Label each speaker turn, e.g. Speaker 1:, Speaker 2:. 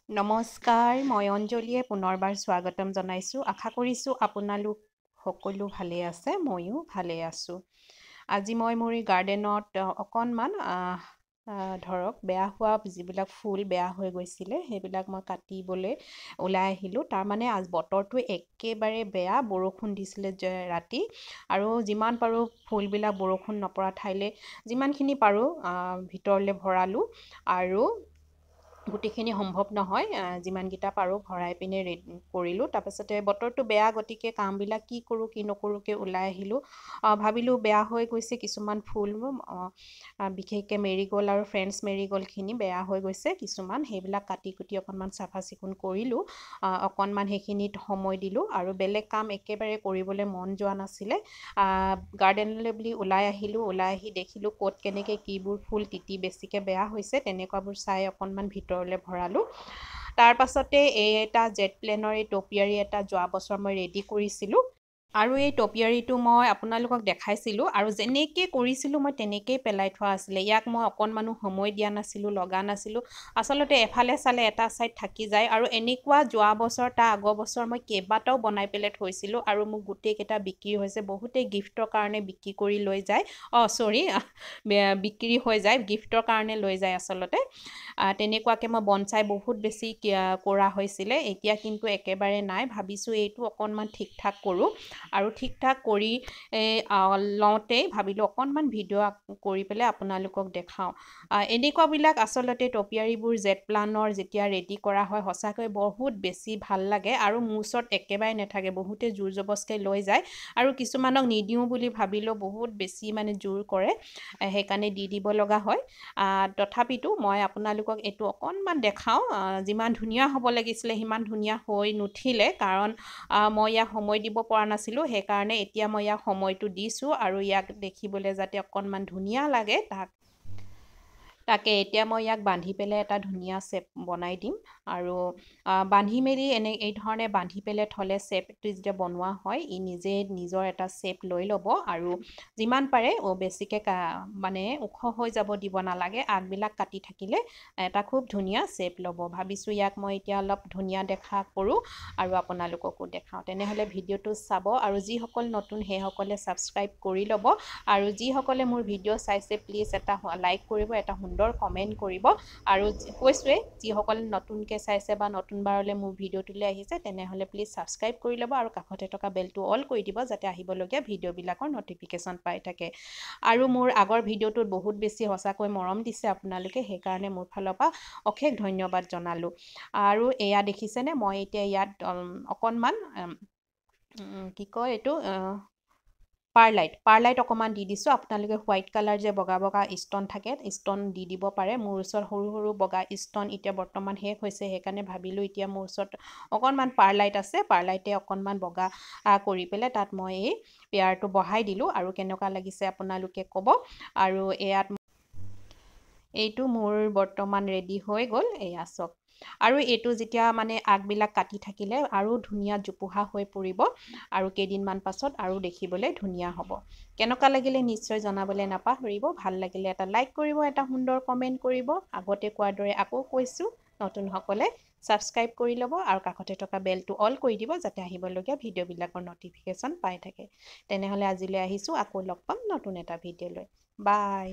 Speaker 1: নমস্কাৰ, মই অঞ্জলীয়ে পুনৰবাৰ স্বাগতম জনাইছোঁ। আশা কৰিছোঁ আপোনালোক সকলো ভালে আছে, ময়ো ভালে আছোঁ। আজি মই মোৰ গাৰ্ডেনত অকণমান ধৰক বেয়া হোৱা যিবিলাক ফুল বেয়া হৈ গৈছিলে সেইবিলাক মই কাটিবলৈ ওলাই আহিলোঁ। তাৰমানে আজ বতৰটো একেবাৰে বেয়া, বৰষুণ দিছিলে ৰাতি, আৰু যিমান পাৰোঁ ফুলবিলাক বৰষুণ নপৰা ঠাইলৈ যিমানখিনি পাৰোঁ ভিতৰলৈ ভৰালোঁ, আৰু গোটেইখিনি সম্ভৱ নহয়, যিমানকেইটা পাৰোঁ ভৰাই পিনে ৰেডি কৰিলোঁ। তাৰপাছতে বতৰটো বেয়া, গতিকে কামবিলাক কি কৰোঁ কি নকৰোঁকৈ ওলাই আহিলোঁ। ভাবিলোঁ বেয়া হৈ গৈছে কিছুমান ফুল, বিশেষকৈ মেৰিগ'ল্ড আৰু ফ্ৰেঞ্চ মেৰিগ'ল্ডখিনি বেয়া হৈ গৈছে কিছুমান, সেইবিলাক কাটি কুটি অকণমান চাফা চিকুণ কৰিলোঁ। অকণমান সেইখিনিত সময় দিলোঁ, আৰু বেলেগ কাম একেবাৰে কৰিবলৈ মন যোৱা নাছিলে। গাৰ্ডেনলৈ বুলি ওলাই আহিলোঁ, ওলাই আহি দেখিলোঁ ক'ত কেনেকৈ কিবোৰ ফুল তিতি বেছিকৈ বেয়া হৈছে, তেনেকুৱাবোৰ চাই অকণমান ভিতৰলৈ ভৰালোঁ। তাৰ পাছতে এটা জেট প্লেনৰ এই টপিয়াৰী এটা যোৱা বছৰ মই ৰেডি কৰিছিলোঁ, আৰু এই টপিয়াৰীটো মই আপোনালোকক দেখাইছিলোঁ, আৰু যেনেকৈ কৰিছিলোঁ মই তেনেকৈয়ে পেলাই থোৱা আছিলে। ইয়াক মই অকণমানো সময় দিয়া নাছিলোঁ, লগা নাছিলোঁ। আচলতে এফালে চালে এটা ছাইড থাকি যায়, আৰু এনেকুৱা যোৱা বছৰ তাৰ আগৰ বছৰ মই কেইবাটাও বনাই পেলাই থৈছিলোঁ, আৰু মোক গোটেইকেইটা বিক্ৰী হৈছে। বহুতেই গিফ্টৰ কাৰণে বিক্ৰী কৰি লৈ যায়, বিক্ৰী হৈ যায়, গিফ্টৰ কাৰণে লৈ যায় আচলতে। তেনেকুৱাকৈ মই বনচাই বহুত বেছি কৰা হৈছিলে, এতিয়া কিন্তু একেবাৰে নাই। ভাবিছোঁ এইটো অকণমান ঠিক ঠাক কৰোঁ, আৰু ঠিক ঠাক কৰি লওঁতেই ভাবিলোঁ অকণমান ভিডিঅ' কৰি পেলাই আপোনালোকক দেখাওঁ। এনেকুৱাবিলাক আচলতে টপিয়াৰীবোৰ জেট প্লানৰ যেতিয়া ৰেডি কৰা হয় সঁচাকৈ বহুত বেছি ভাল লাগে, আৰু মোৰ ওচৰত একেবাৰে নাথাকে, বহুতে জোৰ জবস্কৈ লৈ যায়, আৰু কিছুমানক নিদিওঁ বুলি ভাবিলেও বহুত বেছি মানে জোৰ কৰে, সেইকাৰণে দি দিব লগা হয়। তথাপিতো মই আপোনালোকক এইটো অকণমান দেখাওঁ। যিমান ধুনীয়া হ'ব লাগিছিলে সিমান ধুনীয়া হৈ নুঠিলে, কাৰণ মই ইয়াক সময় দিব পৰা নাছিলোঁ। সেইকাৰণে এতিয়া মই ইয়াক সময়টো দিছোঁ, আৰু ইয়াক দেখিবলৈ যাতে অকণমান ধুনীয়া লাগে তাকে এতিয়া মই ইয়াক বান্ধি পেলাই এটা ধুনীয়া শ্বেপ বনাই দিম। আৰু বান্ধি মেলি এই ধৰণে বান্ধি পেলাই থ'লে শ্বেপটো যেতিয়া বনোৱা হয় ই নিজে নিজৰ এটা শ্বেপ লৈ ল'ব, আৰু যিমান পাৰে বেছিকৈ মানে ওখ হৈ যাব দিব নালাগে। আগবিলাক কাটি থাকিলে এটা খুব ধুনীয়া শ্বেপ ল'ব। ভাবিছোঁ ইয়াক মই এতিয়া অলপ ধুনীয়া দেখা কৰোঁ, আৰু আপোনালোককো দেখাওঁ। তেনেহ'লে ভিডিঅ'টো চাব, আৰু যিসকল নতুন সেইসকলে ছাবস্ক্ৰাইব কৰি ল'ব, আৰু যিসকলে মোৰ ভিডিঅ' চাইছে প্লিজ এটা লাইক কৰিব, এটা সুন্দৰ কমেণ্ট কৰিব। আৰু কৈছোঁৱেই যিসকলে নতুনকৈ চাইছে বা নতুনবাৰলৈ মোৰ ভিডিঅ'টোলৈ আহিছে তেনেহ'লে প্লিজ ছাবস্ক্ৰাইব কৰি ল'ব, আৰু কাষতে থকা বেলটো অল কৰি দিব, যাতে আহিবলগীয়া ভিডিঅ'বিলাকৰ ন'টিফিকেশ্যন পাই থাকে। আৰু মোৰ আগৰ ভিডিঅ'টোত বহুত বেছি সঁচাকৈ মৰম দিছে আপোনালোকে, সেইকাৰণে মোৰ ফালৰ পৰা অশেষ ধন্যবাদ জনালোঁ। আৰু এয়া দেখিছেনে, মই এতিয়া ইয়াত অকণমান কি কয় এইটো পাৰলাইট অকণমান দি দিছোঁ। আপোনালোকে হোৱাইট কালাৰ যে বগা বগা ষ্টন থাকে, ষ্টন দি দিব পাৰে। মোৰ ওচৰত সৰু সৰু বগা ষ্টন এতিয়া বৰ্তমান শেষ হৈছে, সেইকাৰণে ভাবিলোঁ এতিয়া মোৰ ওচৰত অকণমান পাৰলাইট আছে, পাৰলাইটে অকণমান বগা কৰি পেলাই তাত মই এই পেয়াৰটো বহাই দিলোঁ, আৰু কেনেকুৱা লাগিছে আপোনালোকে ক'ব। আৰু এইটো মোৰ বৰ্তমান ৰেডি হৈ গ'ল, এয়া চাওক। আৰু এইটো যেতিয়া মানে আগবিলাক কাটি থাকিলে আৰু ধুনীয়া জোপোহা হৈ পৰিব, আৰু কেইদিনমান পাছত আৰু দেখিবলৈ ধুনীয়া হ'ব। কেনেকুৱা লাগিলে নিশ্চয় জনাবলৈ নাপাহৰিব। ভাল লাগিলে এটা লাইক কৰিব, এটা সুন্দৰ কমেণ্ট কৰিব। আগতে কোৱাৰ দৰে আকৌ কৈছোঁ, নতুনসকলে ছাবস্ক্ৰাইব কৰি ল'ব, আৰু কাষতে থকা বেলটো অল কৰি দিব, যাতে আহিবলগীয়া ভিডিঅ'বিলাকৰ ন'টিফিকেশ্যন পাই থাকে। তেনেহ'লে আজিলৈ আহিছোঁ, আকৌ লগ পাম নতুন এটা ভিডিঅ' লৈ। বাই।